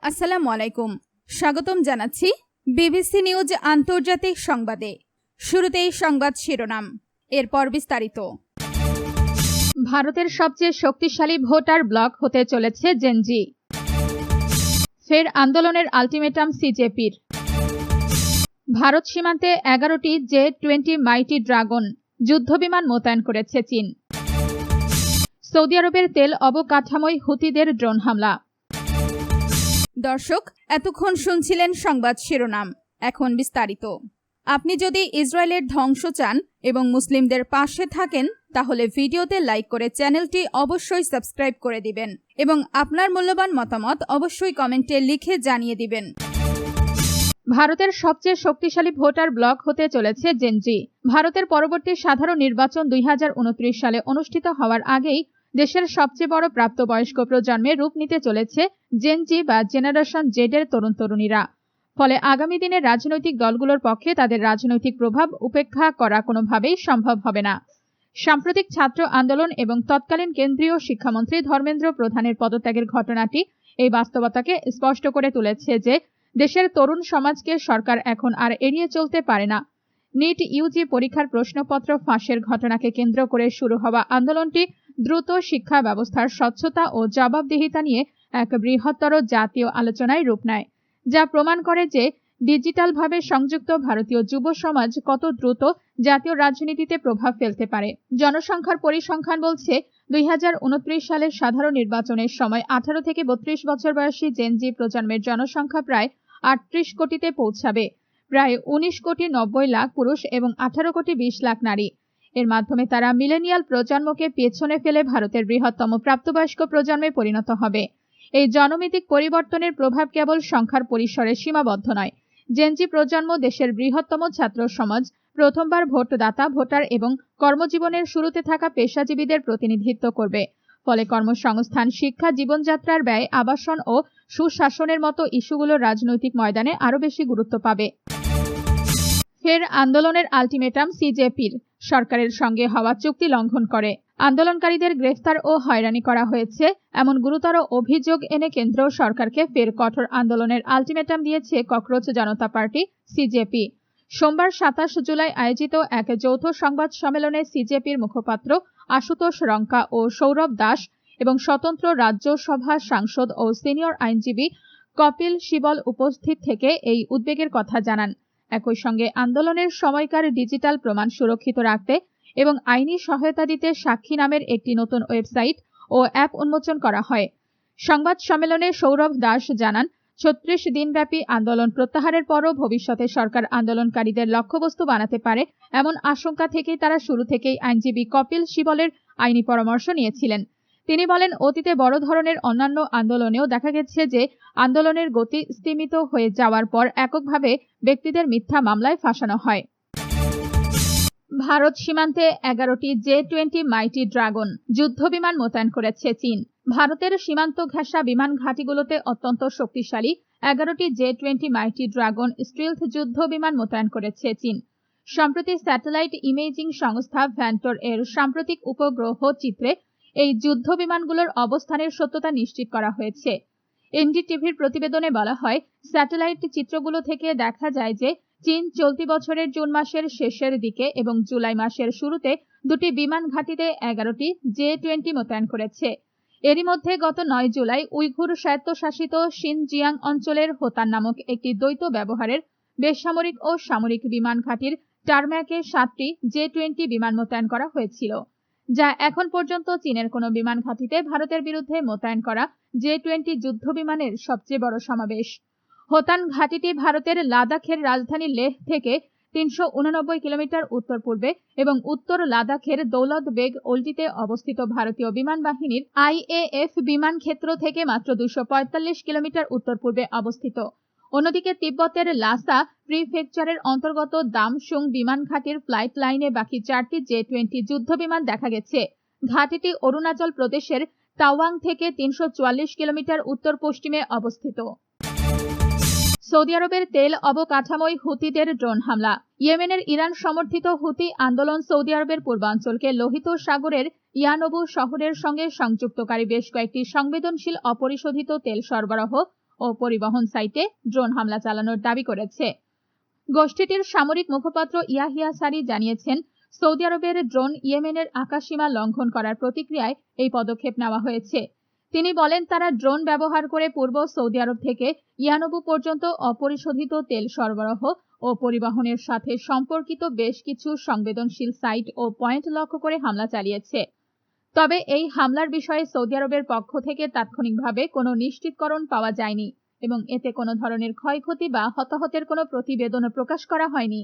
আসসালামু আলাইকুম। স্বাগতম জানাচ্ছি বিবিসি নিউজ আন্তর্জাতিক সংবাদে। শুরুতেই সংবাদ শিরোনাম, এরপর বিস্তারিত। ভারতের সবচেয়ে শক্তিশালী ভোটার ব্লক হতে চলেছে জেনজি। ফের আন্দোলনের আলটিমেটাম সিজেপির। ভারত সীমান্তে 11টি J-20 মাইটি ড্রাগন যুদ্ধবিমান মোতায়েন করেছে চীন। সৌদি আরবের তেল অবকাঠামোয় হুতিদের ড্রোন হামলা। দর্শক, এতক্ষণ শুনছিলেন সংবাদ শিরোনাম, এখন বিস্তারিত। আপনি যদি ইসরায়েলের ধ্বংস চান এবং মুসলিমদের পাশে থাকেন তাহলে ভিডিওতে লাইক করে চ্যানেলটি অবশ্যই সাবস্ক্রাইব করে দিবেন এবং আপনার মূল্যবান মতামত অবশ্যই কমেন্টে লিখে জানিয়ে দিবেন। ভারতের সবচেয়ে শক্তিশালী ভোটার ব্লক হতে চলেছে জেনজি। ভারতের পরবর্তী সাধারণ নির্বাচন 2029 সালে অনুষ্ঠিত হওয়ার আগেই দেশের সবচেয়ে বড় প্রাপ্তবয়স্ক প্রজন্মে রূপ নিতে চলেছে জেনজি বা জেনারেশন জেড-এর তরুণ তরুণীরা। ফলে আগামী দিনে রাজনৈতিক দলগুলোর পক্ষে তাদের রাজনৈতিক প্রভাব উপেক্ষা করা কোনোভাবেই সম্ভব হবে না। সাম্প্রতিক ছাত্র আন্দোলন এবং তৎকালীন কেন্দ্রীয় শিক্ষামন্ত্রী ধর্মেন্দ্র প্রধানের পদত্যাগের ঘটনাটি এই বাস্তবতাকে স্পষ্ট করে তুলেছে যে দেশের তরুণ সমাজকে সরকার এখন আর এড়িয়ে চলতে পারে না। নিট ইউজি পরীক্ষার প্রশ্নপত্র ফাঁসের ঘটনাকে কেন্দ্র করে শুরু হওয়া আন্দোলনটি দ্রুত শিক্ষা ব্যবস্থার স্বচ্ছতা ও জবাবদিহিতা নিয়ে এক বৃহত্তর জাতীয় আলোচনায় রূপ নেয়, যা প্রমাণ করে যে ডিজিটালভাবে সংযুক্ত ভারতীয় যুব সমাজ কত দ্রুত জাতীয় রাজনীতিতে প্রভাব ফেলতে পারে। জনসংখ্যার পরিসংখ্যান বলছে 2029 সালের সাধারণ নির্বাচনের সময় 18 থেকে 32 বছর বয়সী জেনজি প্রজন্মের জনসংখ্যা প্রায় 38 কোটিতে পৌঁছাবে। প্রায় 19 কোটি 90 লাখ পুরুষ এবং 18 কোটি 20 লাখ নারী। এর মাধ্যমে তারা মিলেনিয়াল প্রজন্মকে পেছনে ফেলে ভারতের বৃহত্তম প্রাপ্তবয়স্ক প্রজন্মে পরিণত হবে। এই জনমিতিক পরিবর্তনের প্রভাব কেবল সংখ্যার পরিসরে সীমাবদ্ধ নয়। জেনজি প্রজন্ম দেশের বৃহত্তম ছাত্র সমাজ, প্রথমবার ভোটদাতা ভোটার এবং কর্মজীবনের শুরুতে থাকা পেশাজীবীদের প্রতিনিধিত্ব করবে। ফলে কর্মসংস্থান, শিক্ষা, জীবনযাত্রার ব্যয়, আবাসন ও সুশাসনের মতো ইস্যুগুলো রাজনৈতিক ময়দানে আরও বেশি গুরুত্ব পাবে। ফের আন্দোলনের আলটিমেটাম সিজেপির। সরকারের সঙ্গে হওয়া চুক্তি লঙ্ঘন করে আন্দোলনকারীদের গ্রেফতার ও হয়রানি করা হয়েছে এমন গুরুতর অভিযোগ এনে কেন্দ্র সরকারকে ফের কঠোর আন্দোলনের আলটিমেটাম দিয়েছে ককরোচ জনতা পার্টি সিজেপি। সোমবার 27 জুলাই আয়োজিত এক যৌথ সংবাদ সম্মেলনে সিজেপির মুখপাত্র আশুতোষ রঙ্কা ও সৌরভ দাস এবং স্বতন্ত্র রাজ্যসভা সাংসদ ও সিনিয়র আইনজীবী কপিল সিবল উপস্থিত থেকে এই উদ্বেগের কথা জানান। একই সঙ্গে আন্দোলনের সময়কার ডিজিটাল প্রমাণ সুরক্ষিত রাখতে এবং আইনি সহায়তা দিতে সাক্ষী নামের একটি নতুন ওয়েবসাইট ও অ্যাপ উন্মোচন করা হয়। সংবাদ সম্মেলনে সৌরভ দাস জানান, 36 দিনব্যাপী আন্দোলন প্রত্যাহারের পরও ভবিষ্যতে সরকার আন্দোলনকারীদের লক্ষ্যবস্তু বানাতে পারে এমন আশঙ্কা থেকেই তারা শুরু থেকেই আইনজীবী কপিল সিবলের আইনি পরামর্শ নিয়েছিলেন। তিনি বলেন, অতীতে বড় ধরনের অন্যান্য আন্দোলনেও দেখা গেছে যে আন্দোলনের গতি স্তিমিত হয়ে যাওয়ার পর এককভাবে ব্যক্তিদের মিথ্যা মামলায় ফাঁসানো হয়। ভারত সীমান্তে 11টি J-20 মাইটি ড্রাগন যুদ্ধবিমান মোতায়েন করেছে চীন। ভারতের সীমান্ত ঘেঁষা বিমান ঘাঁটিগুলোতে অত্যন্ত শক্তিশালী 11টি J-20 মাইটি ড্রাগন স্টিলথ যুদ্ধ বিমান মোতায়েন করেছে চীন। সম্প্রতি স্যাটেলাইট ইমেজিং সংস্থা ভ্যান্টর এর সাম্প্রতিক উপগ্রহ চিত্রে এই যুদ্ধ বিমানগুলোর অবস্থানের সত্যতা নিশ্চিত করা হয়েছে। এনডিটিভির প্রতিবেদনে বলা হয়, স্যাটেলাইট চিত্রগুলো থেকে দেখা যায় যে চীন চলতি বছরের জুন মাসের শেষের দিকে এবং জুলাই মাসের শুরুতে দুটি বিমান ঘাঁটিতে 11টি J-20 মোতায়েন করেছে। এরই মধ্যে গত 9 জুলাই উইঘুর স্বায়ত্তশাসিত শিনজিয়াং অঞ্চলের হোতান নামক একটি দ্বৈত ব্যবহারের বেসামরিক ও সামরিক বিমান ঘাঁটির টারম্যাকে 7টি J-20 বিমান মোতায়েন করা হয়েছিল, যা এখন পর্যন্ত চীনের কোনো বিমান ঘাঁটিতে ভারতের বিরুদ্ধে মোতায়েন করা J-20 যুদ্ধ বিমানের সবচেয়ে বড় সমাবেশ। হোতান ঘাঁটিটি ভারতের লাদাখের রাজধানী লেহ থেকে 389 কিলোমিটার উত্তর পূর্বে এবং উত্তর লাদাখের দৌলত বেগ ওল্টিতে অবস্থিত ভারতীয় বিমান বাহিনীর IAF বিমান ক্ষেত্র থেকে মাত্র 245 কিলোমিটার উত্তর পূর্বে অবস্থিত। অন্যদিকে তিব্বতের লাসা প্রিফেকচারের অন্তর্গত দামসুং বিমান ঘাঁটির ফ্লাইট লাইনে বাকি 4টি J-20 যুদ্ধ বিমান দেখা গেছে। ঘাঁটিটি অরুণাচল প্রদেশের তাওয়াং থেকে 344 কিলোমিটার উত্তর পশ্চিমে অবস্থিত। সৌদি আরবের তেল অবকাঠামোয় হুতিদের ড্রোন হামলা। ইয়েমেনের ইরান সমর্থিত হুতি আন্দোলন সৌদি আরবের পূর্বাঞ্চলকে লোহিত সাগরের ইয়ানবু শহরের সঙ্গে সংযুক্তকারী বেশ কয়েকটি সংবেদনশীল অপরিশোধিত তেল সরবরাহ ও পরিবহন সাইটে ড্রোন হামলা চালানোর দাবি করেছে। গোষ্ঠীটির সামরিক মুখপাত্র ইয়াহিয়া সারি জানিয়েছেন, সৌদি আরবের ড্রোন ইয়েমেনের আকাশসীমা লঙ্ঘন করার প্রতিক্রিয়ায় এই পদক্ষেপ নেওয়া হয়েছে। তিনি বলেন, তারা ড্রোন ব্যবহার করে পূর্ব সৌদি আরব থেকে ইয়ানবু পর্যন্ত অপরিশোধিত তেল সরবরাহ ও পরিবহনের সাথে সম্পর্কিত বেশ কিছু সংবেদনশীল সাইট ও পয়েন্ট লক্ষ্য করে হামলা চালিয়েছে। তবে এই হামলার বিষয়ে সৌদি আরবের পক্ষ থেকে তাৎক্ষণিকভাবে কোনো নিশ্চিতকরণ পাওয়া যায়নি এবং এতে কোনো ধরনের ক্ষয়ক্ষতি বা হতাহতের কোনো প্রতিবেদনও প্রকাশ করা হয়নি।